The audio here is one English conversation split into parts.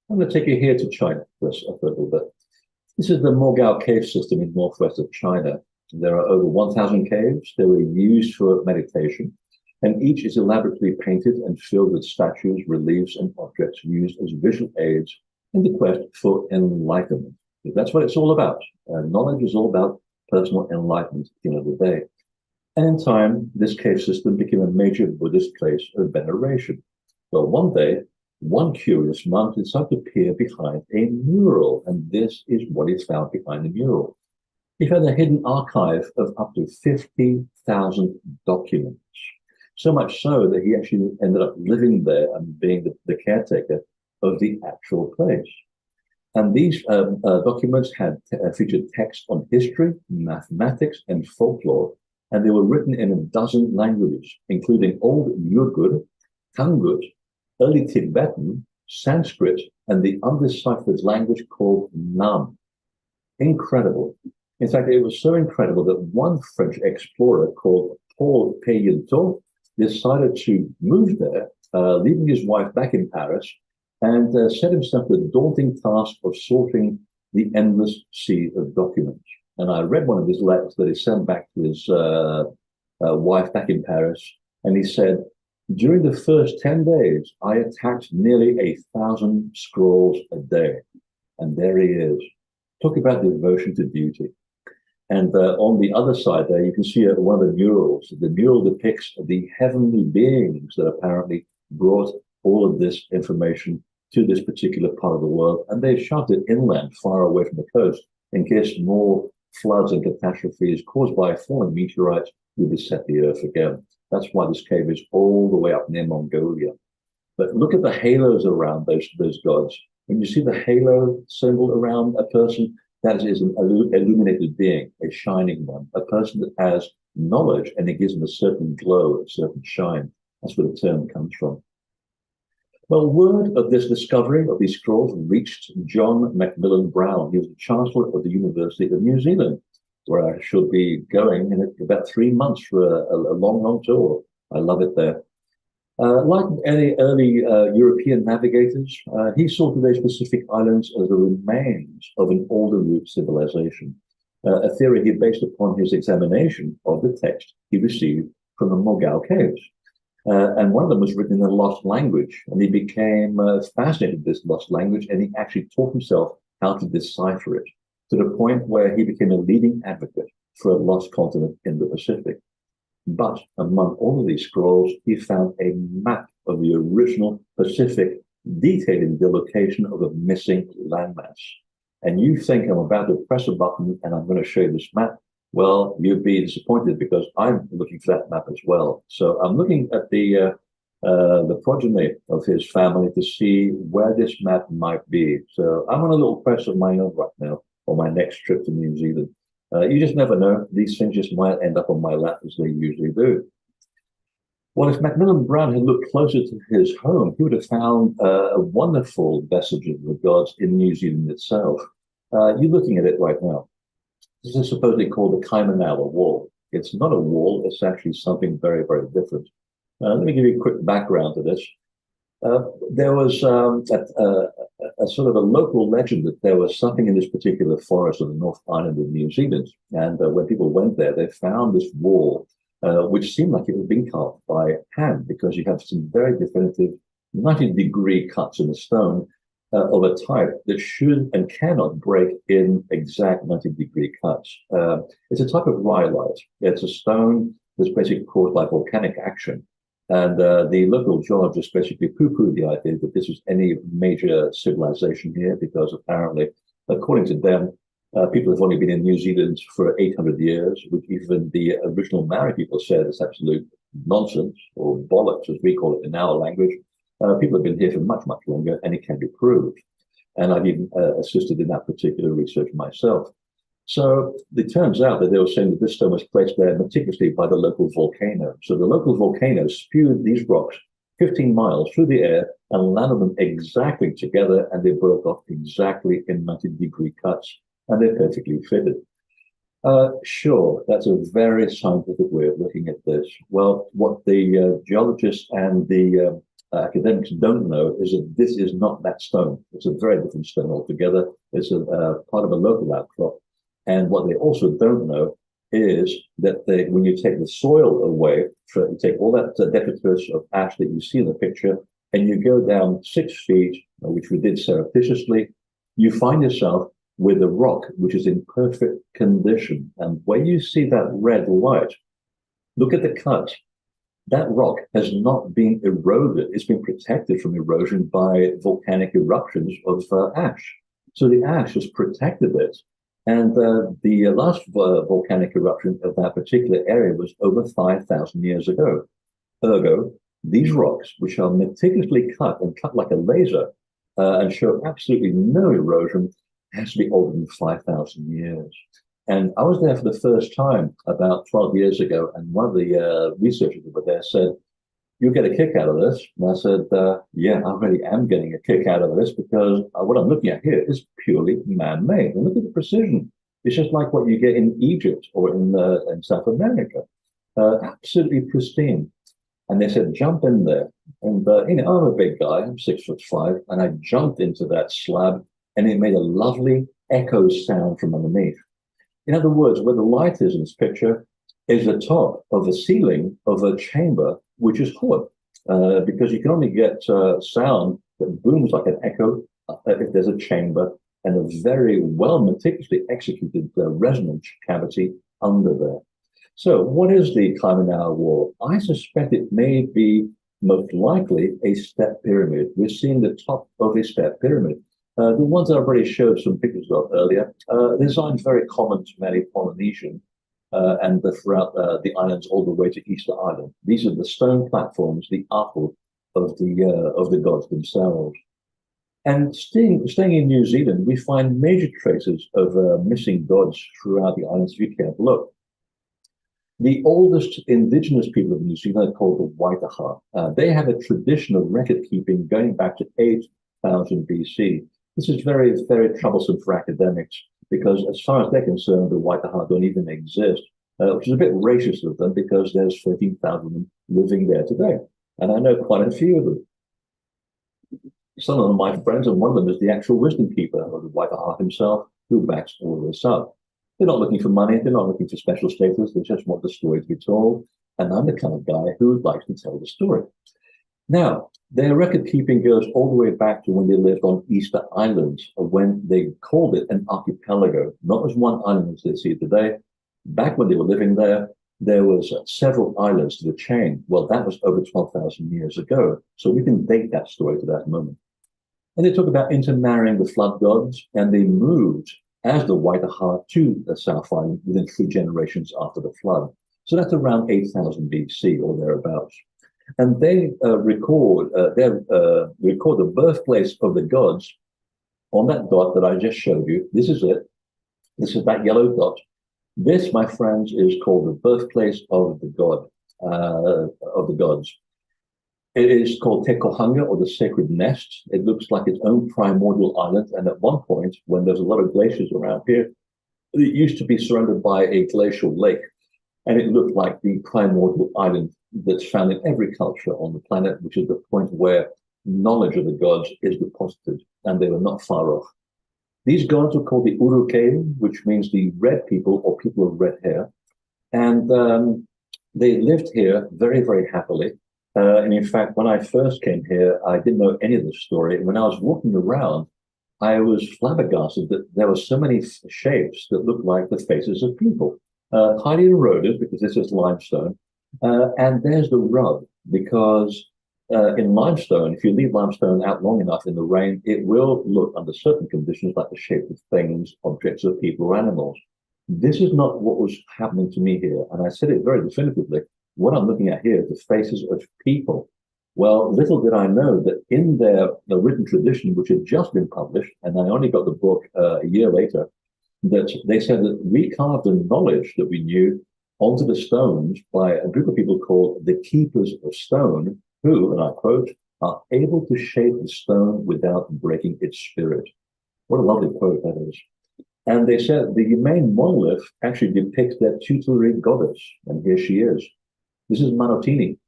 I'm going to take you here to China for a little bit. This is the Mogao Cave system in northwest of China. There are over 1,000 caves. They were used for meditation, and each is elaborately painted and filled with statues, reliefs, and objects used as visual aids in the quest for enlightenment. That's what it's all about. Knowledge is all about personal enlightenment at the end of the day. And in time, this cave system became a major Buddhist place of veneration. Well, one day, one curious monk decided to peer behind a mural, and this is what he found behind the mural. He found a hidden archive of up to 50,000 documents. So much so that he actually ended up living there and being the caretaker of the actual place. And these documents had featured text on history, mathematics, and folklore, and they were written in a dozen languages, including Old Uyghur, Tangut, Early Tibetan, Sanskrit, and the undeciphered language called Nam. Incredible. In fact, it was so incredible that one French explorer called Paul Payentot decided to move there, leaving his wife back in Paris, and set himself the daunting task of sorting the endless sea of documents. And I read one of his letters that he sent back to his wife back in Paris, and he said, "During the first 10 days, I attacked nearly 1,000 scrolls a day." And there he is. Talk about devotion to duty. And on the other side there, you can see one of the murals. The mural depicts the heavenly beings that apparently brought all of this information to this particular part of the world. And they shoved it inland, far away from the coast, in case more floods and catastrophes caused by falling meteorites would beset the earth again. That's why this cave is all the way up near Mongolia. But look at the halos around those gods. When you see the halo symbol around a person, that is an illuminated being, a shining one, a person that has knowledge, and it gives them a certain glow, a certain shine. That's where the term comes from. Well, word of this discovery of these scrolls reached John Macmillan Brown. He was the Chancellor of the University of New Zealand, where I should be going in about 3 months for a long, long tour. I love it there. Like any early European navigators, he saw today's Pacific Islands as the remains of an older root civilization, a theory he based upon his examination of the text he received from the Mogao Caves. And one of them was written in a lost language, and he became fascinated with this lost language, and he actually taught himself how to decipher it, to the point where he became a leading advocate for a lost continent in the Pacific. But among all of these scrolls, he found a map of the original Pacific, detailing the location of a missing landmass. And you think I'm about to press a button and I'm going to show you this map? Well, you'd be disappointed, because I'm looking for that map as well. So I'm looking at the progeny of his family to see where this map might be. So I'm on a little quest of my own right now on my next trip to New Zealand. You just never know. These things just might end up on my lap, as they usually do. Well, if Macmillan Brown had looked closer to his home, he would have found a wonderful vestige of the gods in New Zealand itself. You're looking at it right now. This is supposedly called the Kaimanawa Wall. It's not a wall. It's actually something very, very different. Let me give you a quick background to this. There was a sort of a local legend that there was something in this particular forest on the North Island of New Zealand. And when people went there, they found this wall, which seemed like it was being carved by hand, because you have some very definitive 90-degree cuts in the stone of a type that should and cannot break in exact 90-degree cuts. It's a type of rhyolite. It's a stone that's basically caused by volcanic action. And the local geologists basically poo-pooed the idea that this was any major civilization here, because apparently, according to them, people have only been in New Zealand for 800 years, which even the original Maori people said is absolute nonsense, or bollocks, as we call it in our language. People have been here for much, much longer, and it can be proved. And I've even assisted in that particular research myself. So it turns out that they were saying that this stone was placed there meticulously by the local volcano. So the local volcano spewed these rocks 15 miles through the air and landed them exactly together, and they broke off exactly in 90-degree cuts, and they're perfectly fitted. Sure, that's a very scientific way of looking at this. Well, what the geologists and the academics don't know is that this is not that stone. It's a very different stone altogether. It's a part of a local outcrop. And what they also don't know is that when you take the soil away, you take all that detritus of ash that you see in the picture, and you go down 6 feet, which we did surreptitiously, you find yourself with a rock which is in perfect condition. And when you see that red light, look at the cut. That rock has not been eroded. It's been protected from erosion by volcanic eruptions of ash. So the ash has protected it. And the last volcanic eruption of that particular area was over 5,000 years ago. Ergo, these rocks, which are meticulously cut and cut like a laser and show absolutely no erosion, has to be older than 5,000 years. And I was there for the first time about 12 years ago, and one of the researchers over there said, "You'll get a kick out of this." And I said, "Yeah, I really am getting a kick out of this because what I'm looking at here is purely man-made. And look at the precision. It's just like what you get in Egypt or in South America. Absolutely pristine." And they said, "Jump in there." And I'm a big guy, I'm 6'5", and I jumped into that slab, and it made a lovely echo sound from underneath. In other words, where the light is in this picture is the top of the ceiling of a chamber, which is hollow, because you can only get sound that booms like an echo if there's a chamber and a very well meticulously executed resonance cavity under there. So what is the climbing hour wall? I suspect it may be most likely a step pyramid. We're seeing the top of a step pyramid. The ones I've already showed some pictures of earlier, the design's very common to many Polynesian and throughout the islands all the way to Easter Island. These are the stone platforms, the apple of the gods themselves. And staying in New Zealand, we find major traces of missing gods throughout the islands if you care to look. The oldest indigenous people of New Zealand are called the Waitaha. They have a tradition of record keeping going back to 8,000 BC. This is very, very troublesome for academics because as far as they're concerned, the Waitaha don't even exist, which is a bit racist of them because there's 13,000 of them living there today. And I know quite a few of them. Some of them are my friends, and one of them is the actual wisdom keeper of the Waitaha himself, who backs all of this up. They're not looking for money, they're not looking for special status, they just want the story to be told. And I'm the kind of guy who likes to tell the story. Now, their record keeping goes all the way back to when they lived on Easter Island, when they called it an archipelago, not as one island as they see it today. Back when they were living there, there was several islands to the chain. Well, that was over 12,000 years ago. So we can date that story to that moment. And they talk about intermarrying the flood gods, and they moved as the Waitaha to the South Island within 3 generations after the flood. So that's around 8,000 BC or thereabouts. And they record the birthplace of the gods on that dot that I just showed you. This is it. This is that yellow dot. This, my friends, is called the birthplace of the god, of the gods. It is called Te Kohanga, or the sacred nest. It looks like its own primordial island. And at one point, when there's a lot of glaciers around here, it used to be surrounded by a glacial lake. And it looked like the primordial island that's found in every culture on the planet, which is the point where knowledge of the gods is deposited, and they were not far off. These gods were called the Uru Cave, which means the red people or people of red hair. And they lived here very, very happily. And in fact, when I first came here, I didn't know any of this story. When I was walking around, I was flabbergasted that there were so many shapes that looked like the faces of people. Highly eroded because this is limestone. And there's the rub, because in limestone, if you leave limestone out long enough in the rain, it will look under certain conditions like the shape of things, objects of people or animals. This is not what was happening to me here. And I said it very definitively. What I'm looking at here is the faces of people. Well, little did I know that in their written tradition, which had just been published, and I only got the book a year later, that they said that we carved the knowledge that we knew onto the stones by a group of people called the Keepers of Stone, who, and I quote, are able to shape the stone without breaking its spirit. What a lovely quote that is. And they said the main monolith actually depicts their tutelary goddess, and here she is. This is Manotini.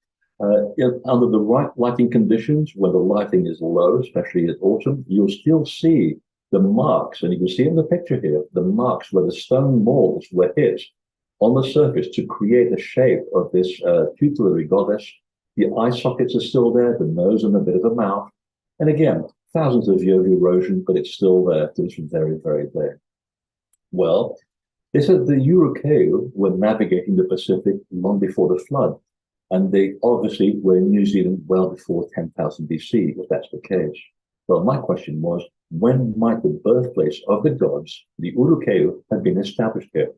Under the right lighting conditions, where the lighting is low, especially at autumn, you'll still see the marks, and you can see in the picture here, the marks where the stone walls were hit on the surface to create the shape of this tutelary goddess. The eye sockets are still there, the nose and a bit of a mouth. And again, thousands of years of erosion, but it's still there to this very, very day. Well, they said the Urukeu were navigating the Pacific long before the flood. And they obviously were in New Zealand well before 10,000 BC, if that's the case. Well, my question was, when might the birthplace of the gods, the Urukeu, have been established here?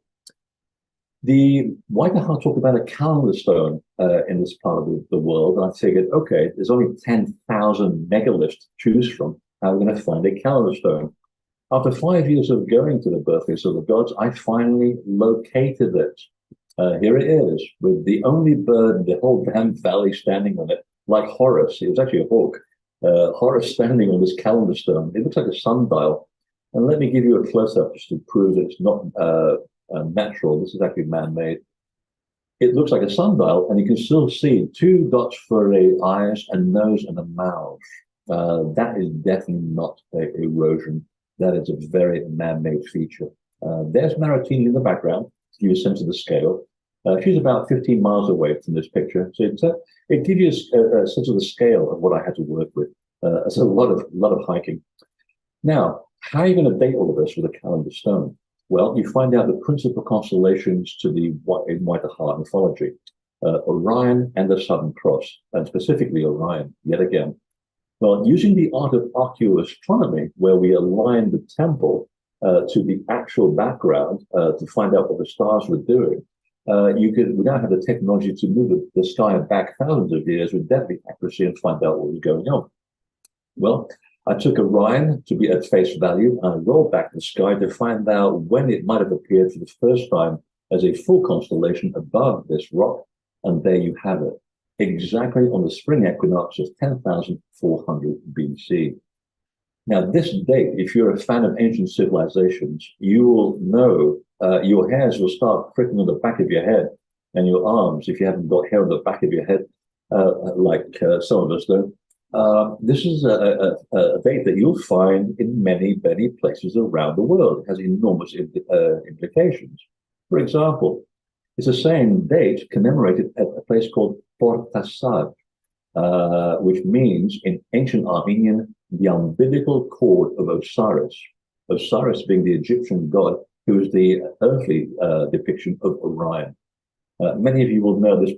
The Waitaha talked about a calendar stone in this part of the world, and I figured, okay, there's only 10,000 megaliths to choose from. How are we going to find a calendar stone? After 5 years of going to the birthplace of the gods, I finally located it. Here it is, with the only bird in the whole damn valley standing on it, like Horus. It was actually a hawk. Horus standing on this calendar stone. It looks like a sundial. And let me give you a close-up just to prove that it's not natural. This is actually man-made. It looks like a sundial, and you can still see 2 dots for the eyes, a nose, and a mouth. That is definitely not erosion. That is a very man-made feature. There's Maritini in the background, to give you a sense of the scale. She's about 15 miles away from this picture. So it gives you a sense of the scale of what I had to work with. It's a lot of hiking. Now, how are you going to date all of this with a calendar stone? Well, you find out the principal constellations to the Waitaha mythology, Orion and the Southern Cross, and specifically Orion, yet again. Well, using the art of archaeoastronomy, where we align the temple to the actual background to find out what the stars were doing, we now have the technology to move the sky back thousands of years with deadly accuracy and find out what was going on. Well, I took Orion to be at face value, and I rolled back the sky to find out when it might have appeared for the first time as a full constellation above this rock, and there you have it, exactly on the spring equinox of 10,400 BC. Now, this date, if you're a fan of ancient civilizations, you will know your hairs will start pricking on the back of your head and your arms, if you haven't got hair on the back of your head, like some of us do. This is a date that you'll find in many, many places around the world. It has enormous implications. For example, it's the same date commemorated at a place called Porta Sad, which means in ancient Armenian, the umbilical cord of Osiris. Osiris being the Egyptian god who is the earthly depiction of Orion. Many of you will know this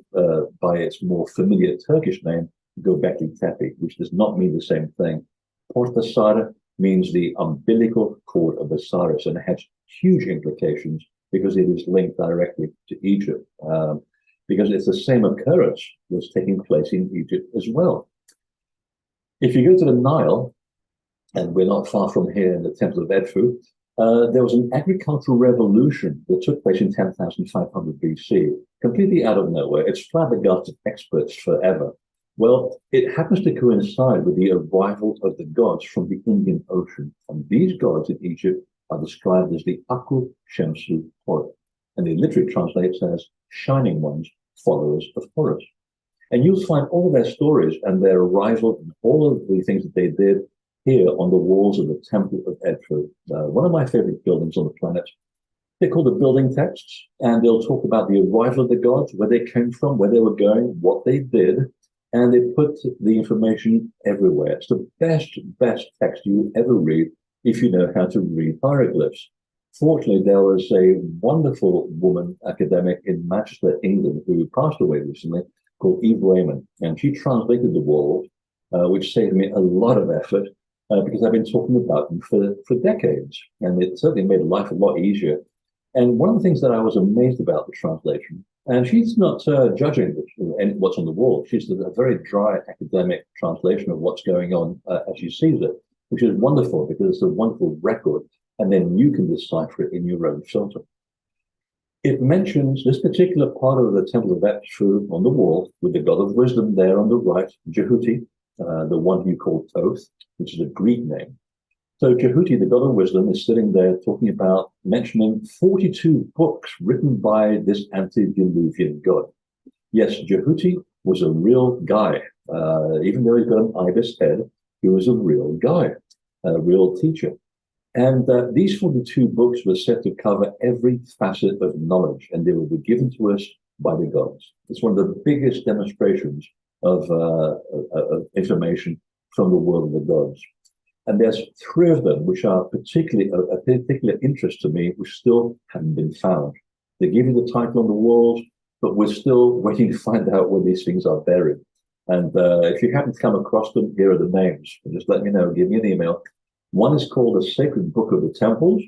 by its more familiar Turkish name, Göbekli Tepe, which does not mean the same thing. Porta Sada means the umbilical cord of Osiris, and it has huge implications because it is linked directly to Egypt, because it's the same occurrence that's taking place in Egypt as well. If you go to the Nile, and we're not far from here in the Temple of Edfu, there was an agricultural revolution that took place in 10,500 BC, completely out of nowhere. It's flabbergasted experts forever. Well, it happens to coincide with the arrival of the gods from the Indian Ocean. And these gods in Egypt are described as the Aku Shemsu Horus. And they literally translates as shining ones, followers of Horus. And you'll find all their stories and their arrival and all of the things that they did here on the walls of the Temple of Edfu. One of my favorite buildings on the planet. They're called the building texts, and they'll talk about the arrival of the gods, where they came from, where they were going, what they did, and they put the information everywhere. It's the best text you will ever read if you know how to read hieroglyphs. Fortunately, there was a wonderful woman academic in Manchester, England, who passed away recently, called Eve Raymond, and she translated the walls, which saved me a lot of effort because I've been talking about them for decades, and it certainly made life a lot easier. And one of the things that I was amazed about the translation, and she's not judging what's on the wall. She's a very dry academic translation of what's going on as she sees it, which is wonderful because it's a wonderful record, and then you can decipher it in your own filter. It mentions this particular part of the Temple of Edfu on the wall with the god of wisdom there on the right, Jehuti, the one you call Thoth, which is a Greek name. So Jehuti, the god of wisdom, is sitting there talking about mentioning 42 books written by this antediluvian god. Yes, Jehuti was a real guy. Even though he's got an ibis head, he was a real guy, a real teacher. And these 42 books were set to cover every facet of knowledge, and they will be given to us by the gods. It's one of the biggest demonstrations of information from the world of the gods. And there's 3 of them which are particularly a particular interest to me, which still haven't been found. They give you the title on the walls, but we're still waiting to find out where these things are buried. And if you happen to come across them, here are the names. Just let me know, give me an email. One is called the Sacred Book of the Temples.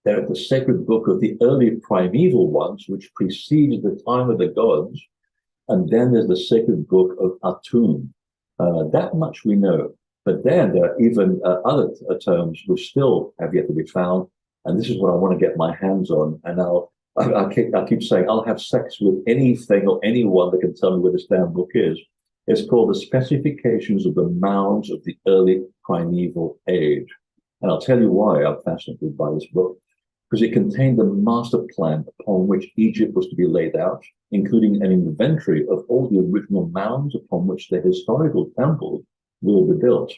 They're the Sacred Book of the early primeval ones, which preceded the time of the gods. And then there's the Sacred Book of Atum. That much we know. But then there are even other terms which still have yet to be found. And this is what I want to get my hands on. And I keep saying I'll have sex with anything or anyone that can tell me where this damn book is. It's called The Specifications of the Mounds of the Early Primeval Age. And I'll tell you why I'm fascinated by this book. Because it contained the master plan upon which Egypt was to be laid out, including an inventory of all the original mounds upon which the historical temples will be built.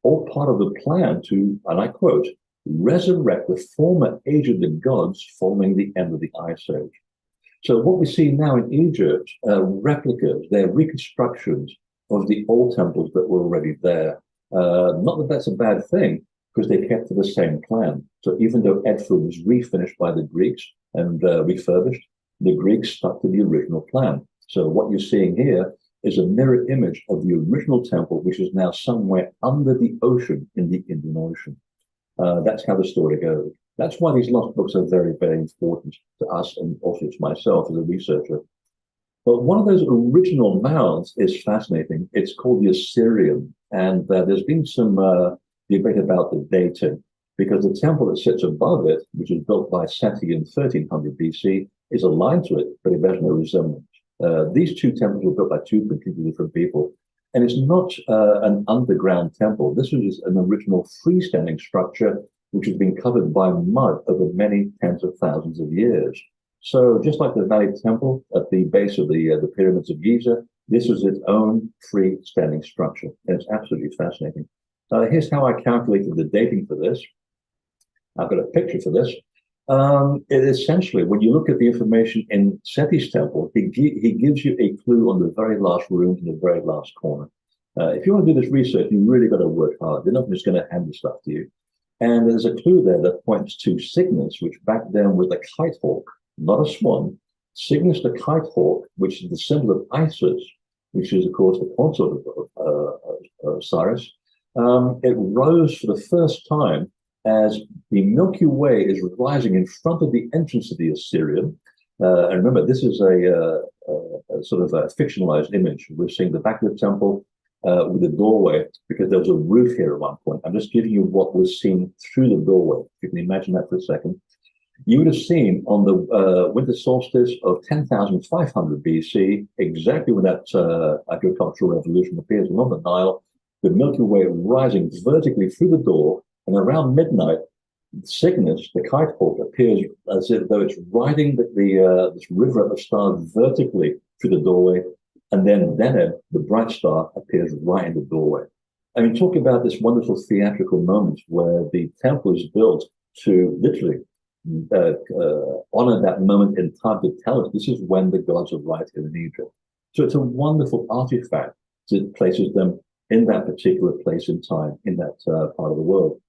All part of the plan to, and I quote, resurrect the former age of the gods following the end of the Ice Age. So what we see now in Egypt are replicas, they're reconstructions of the old temples that were already there. Not that that's a bad thing, because they kept to the same plan. So even though Edfu was refinished by the Greeks and refurbished, the Greeks stuck to the original plan. So what you're seeing here is a mirror image of the original temple, which is now somewhere under the ocean in the Indian Ocean. That's how the story goes. That's why these lost books are very, very important to us and also to myself as a researcher. But one of those original mounds is fascinating. It's called the Osirion, and there's been some debate about the dating, because the temple that sits above it, which was built by Seti in 1300 BC, is aligned to it, but it bears no resemblance. These 2 temples were built by 2 completely different people. And it's not an underground temple. This was an original freestanding structure which has been covered by mud over many tens of thousands of years. So just like the Valley Temple at the base of the pyramids of Giza, this was its own freestanding structure. And it's absolutely fascinating. Here's how I calculated the dating for this. I've got a picture for this. It essentially, when you look at the information in Seti's temple, he gives you a clue on the very last room in the very last corner. If you want to do this research, you really got to work hard. They're not just going to hand the stuff to you. And there's a clue there that points to Cygnus, which back then was a kite hawk, not a swan. Cygnus the kite hawk, which is the symbol of Isis, which is, of course, the consort of Osiris. It rose for the first time as the Milky Way is rising in front of the entrance of the Osirion. And remember, this is a sort of a fictionalized image. We're seeing the back of the temple with the doorway, because there was a roof here at one point. I'm just giving you what was seen through the doorway. If you can imagine that for a second. You would have seen on the winter solstice of 10,500 BC, exactly when that agricultural revolution appears along the Nile, the Milky Way rising vertically through the door, and around midnight, Cygnus, the kite hawk, appears as if though it's riding this river of stars vertically through the doorway, and then Deneb, the bright star, appears right in the doorway. I mean, talk about this wonderful theatrical moment where the temple is built to literally honor that moment in time to tell us this is when the gods are right here in Egypt. So it's a wonderful artifact that places them in that particular place in time, in that part of the world.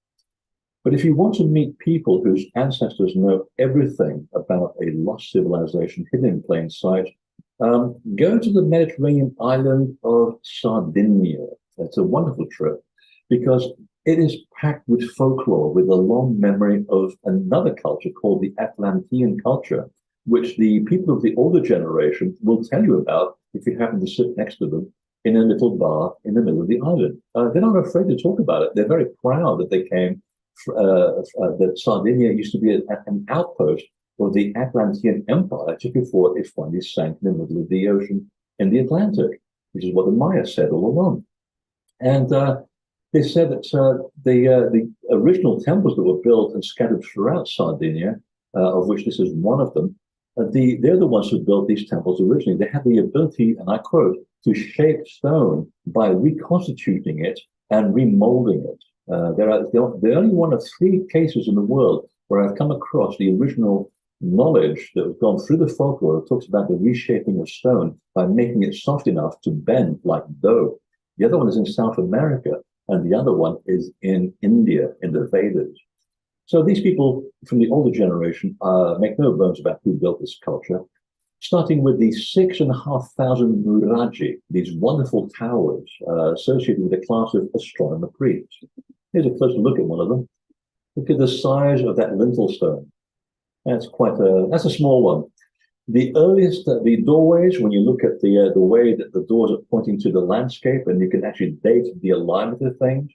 But if you want to meet people whose ancestors know everything about a lost civilization hidden in plain sight, go to the Mediterranean island of Sardinia. It's a wonderful trip because it is packed with folklore, with a long memory of another culture called the Atlantean culture, which the people of the older generation will tell you about if you happen to sit next to them in a little bar in the middle of the island. They're not afraid to talk about it. They're very proud that they came, that Sardinia used to be an outpost of the Atlantean Empire just before it finally sank in the middle of the ocean in the Atlantic, which is what the Maya said all along. And they said that the original temples that were built and scattered throughout Sardinia, of which this is one of them, they're the ones who built these temples originally. They had the ability, and I quote, to shape stone by reconstituting it and remolding it. They're only one of 3 cases in the world where I've come across the original knowledge that has gone through the folklore that talks about the reshaping of stone by making it soft enough to bend like dough. The other one is in South America, and the other one is in India, in the Vedas. So these people from the older generation make no bones about who built this culture, starting with the 6,500 muraji, these wonderful towers associated with a class of astronomer priests. Here's a closer look at one of them. Look at the size of that lintel stone. That's a small one. The earliest, the doorways, when you look at the way that the doors are pointing to the landscape, and you can actually date the alignment of things,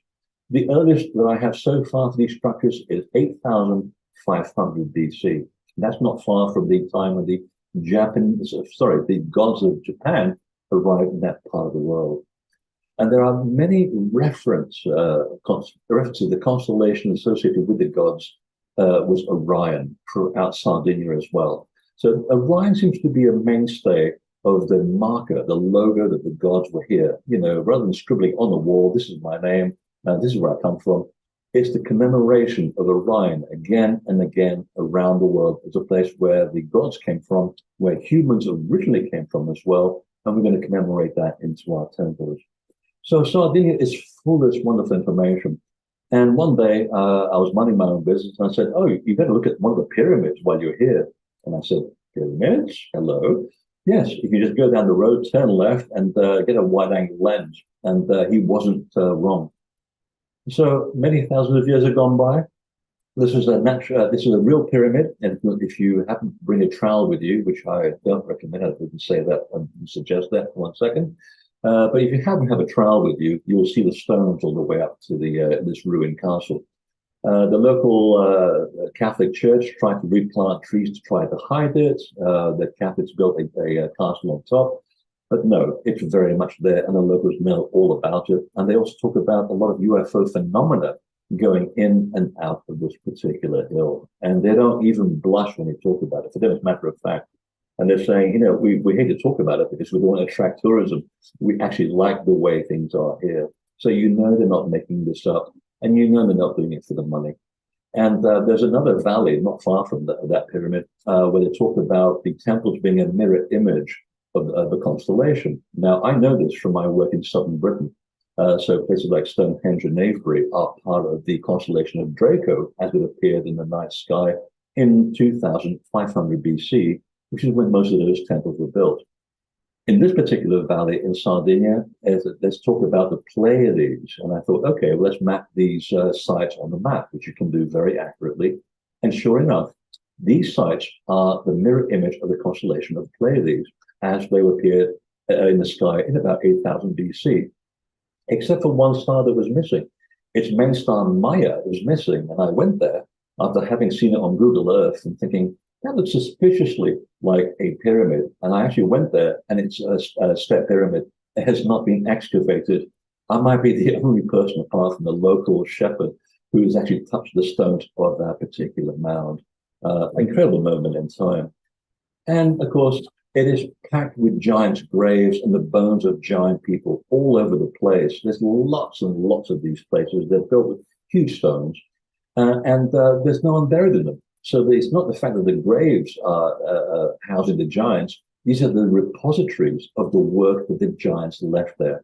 the earliest that I have so far for these structures is 8,500 BC. That's not far from the time when the gods of Japan arrived in that part of the world. And there are many references. The constellation associated with the gods was Orion throughout Sardinia as well. So Orion seems to be a mainstay of the marker, the logo that the gods were here. You know, rather than scribbling on the wall, this is my name, this is where I come from. It's the commemoration of Orion again and again around the world as a place where the gods came from, where humans originally came from as well, and we're going to commemorate that into our temples. So Sardinia is full of this wonderful information. And one day I was minding my own business, and I said, "Oh, you better look at one of the pyramids while you're here." And I said, "Pyramids? Hello? Yes, if you just go down the road, turn left, and get a wide-angle lens." And he wasn't wrong. So many thousands of years have gone by. This is a real pyramid, and if you happen to bring a trowel with you, which I don't recommend, I wouldn't say that and suggest that for 1 second. But if you happen to have a trowel with you, you'll see the stones all the way up to this ruined castle. The local Catholic Church tried to replant trees to try to hide it. The Catholics built a castle on top. But no, it's very much there, and the locals know all about it. And they also talk about a lot of UFO phenomena going in and out of this particular hill. And they don't even blush when they talk about it. For them, it's a matter of fact. And they're saying, you know, we hate to talk about it because we don't want to attract tourism. We actually like the way things are here. So you know they're not making this up, and you know they're not doing it for the money. And there's another valley not far from that pyramid where they talk about the temples being a mirror image of the constellation. Now, I know this from my work in southern Britain. So places like Stonehenge and Avebury are part of the constellation of Draco as it appeared in the night sky in 2500 BC, which is when most of those temples were built. In this particular valley in Sardinia, let's talk about the Pleiades. And I thought, okay, well, let's map these sites on the map, which you can do very accurately. And sure enough, these sites are the mirror image of the constellation of the Pleiades as they appeared in the sky in about 8,000 BC, except for one star that was missing. Its main star, Maya, was missing. And I went there after having seen it on Google Earth and thinking, that looks suspiciously like a pyramid. And I actually went there, and it's a step pyramid. It has not been excavated. I might be the only person apart from the local shepherd who has actually touched the stones of that particular mound. Incredible moment in time. And of course, it is packed with giants' graves and the bones of giant people all over the place. There's lots and lots of these places. They're built with huge stones, and there's no one buried in them. So it's not the fact that the graves are housing the giants. These are the repositories of the work that the giants left there.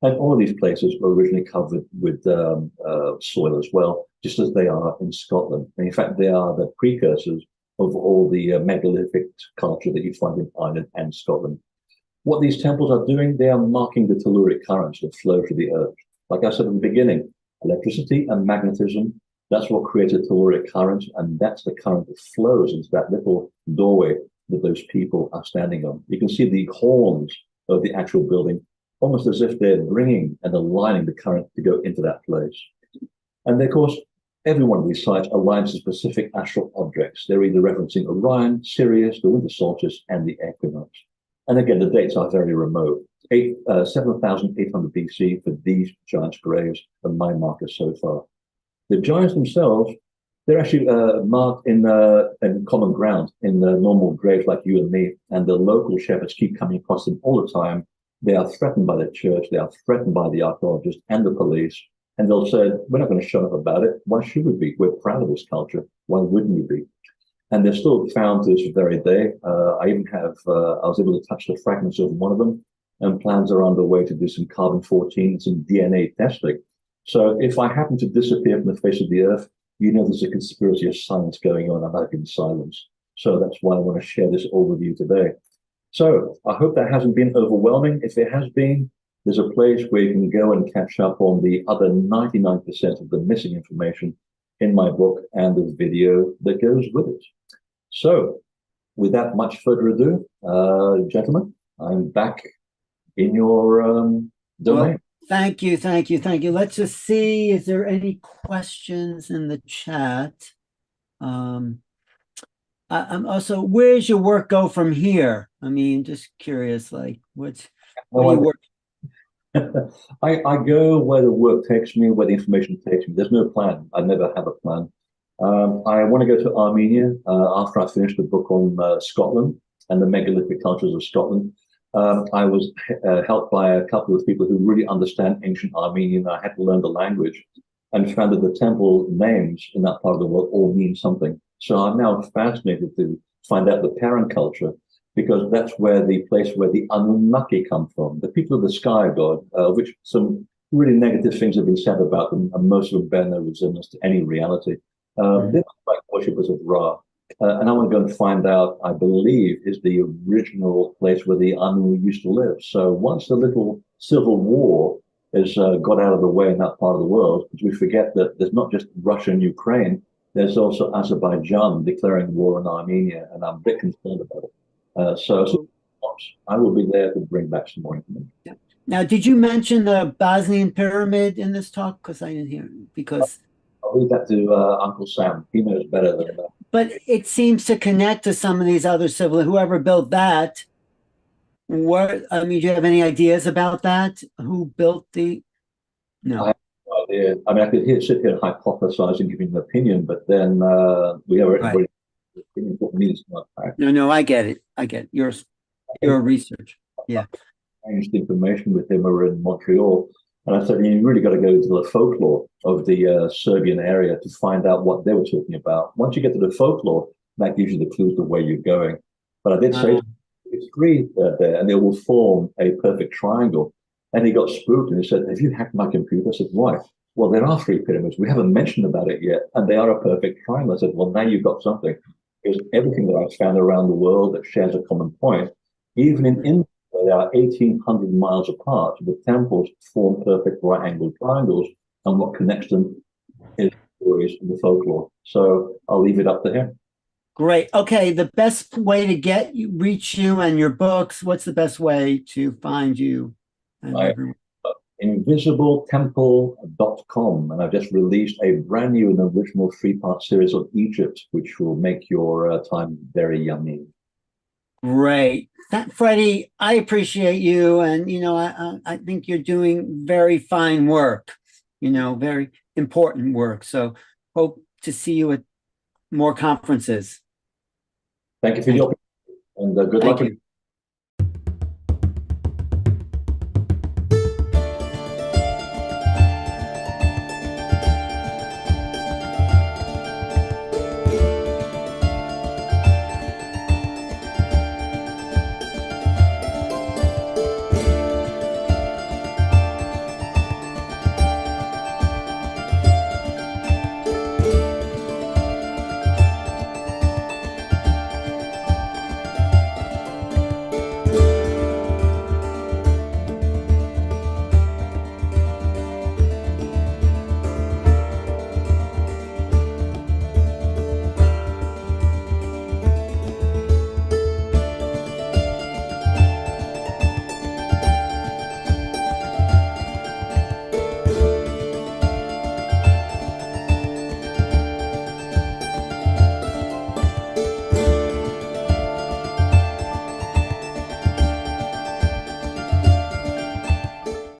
And all of these places were originally covered with soil as well, just as they are in Scotland. And in fact, they are the precursors of all the megalithic culture that you find in Ireland and Scotland. What these temples are doing, they are marking the telluric currents that flow through the earth. Like I said at the beginning, electricity and magnetism, that's what creates a telluric current, and that's the current that flows into that little doorway that those people are standing on. You can see the horns of the actual building, almost as if they're bringing and aligning the current to go into that place. And of course, every one of these sites aligns to specific astral objects. They're either referencing Orion, Sirius, the winter solstice, and the equinox. And again, the dates are very remote. 7,800 BC for these giants' graves, and my marker so far. The giants themselves, they're actually marked in common ground in the normal graves like you and me, and the local shepherds keep coming across them all the time They are threatened by the church. They are threatened by the archaeologists and the police. And they'll say, we're not going to shut up about it. Why should we be? We're proud of this culture. Why wouldn't we be? And they're still found to this very day. I even have, I was able to touch the fragments of one of them, and plans are underway to do some carbon-14, some DNA testing. So if I happen to disappear from the face of the earth, you know there's a conspiracy of science going on. I'm not in silence. So that's why I want to share this all with you today. So I hope that hasn't been overwhelming. If it has been, there's a place where you can go and catch up on the other 99% of the missing information in my book and the video that goes with it. So without much further ado, gentlemen, I'm back in your domain. Well, thank you. Let's just see, is there any questions in the chat? I'm also, where's your work go from here? I mean, just curious, like what do you work? I go where the work takes me, where the information takes me. There's no plan. I never have a plan. I want to go to Armenia after I finish the book on Scotland and the megalithic cultures of Scotland. I was helped by a couple of people who really understand ancient Armenian. I had to learn the language and found that the temple names in that part of the world all mean something. So I'm now fascinated to find out the parent culture, because that's where the place where the Anunnaki come from, the people of the sky god, which some really negative things have been said about them, and most of them bear no resemblance to any reality. They're not like worshippers of Ra. And I want to go and find out, I believe, is the original place where the Anu used to live. So once the little civil war has got out of the way in that part of the world, because we forget that there's not just Russia and Ukraine, there's also Azerbaijan declaring war on Armenia, and I'm a bit concerned about it. So I will be there to bring back some more information. Yeah. Now, did you mention the Bosnian pyramid in this talk? Because I didn't hear it. Because I'll leave that to Uncle Sam. He knows better than that. But it seems to connect to some of these other whoever built that. What, I mean, do you have any ideas about that? Who built the? No. I have no idea. I mean, I could sit here and hypothesize and give you an opinion, but then we have everybody. No, I get it. Your research. Yeah. Changed information with him over in Montreal. And I said, you really got to go to the folklore of the Serbian area to find out what they were talking about. Once you get to the folklore, that gives you the clues to where you're going. But I did say it's three there, and they will form a perfect triangle. And he got spooked and he said, have you hacked my computer? I said, why? Well, there are three pyramids. We haven't mentioned about it yet. And they are a perfect triangle. I said, well, now you've got something. Because everything that I've found around the world that shares a common point, even in India, they are 1,800 miles apart. The temples form perfect right-angled triangles, and what connects them is stories in the folklore. So I'll leave it up to him. Great. Okay, the best way to reach you and your books, what's the best way to find you? Invisibletemple.com, and I've just released a brand new and original 3-part series on Egypt, which will make your time very yummy. Great. Freddie, I appreciate you. And, I think you're doing very fine work, very important work. So hope to see you at more conferences. Thank you for your and good luck.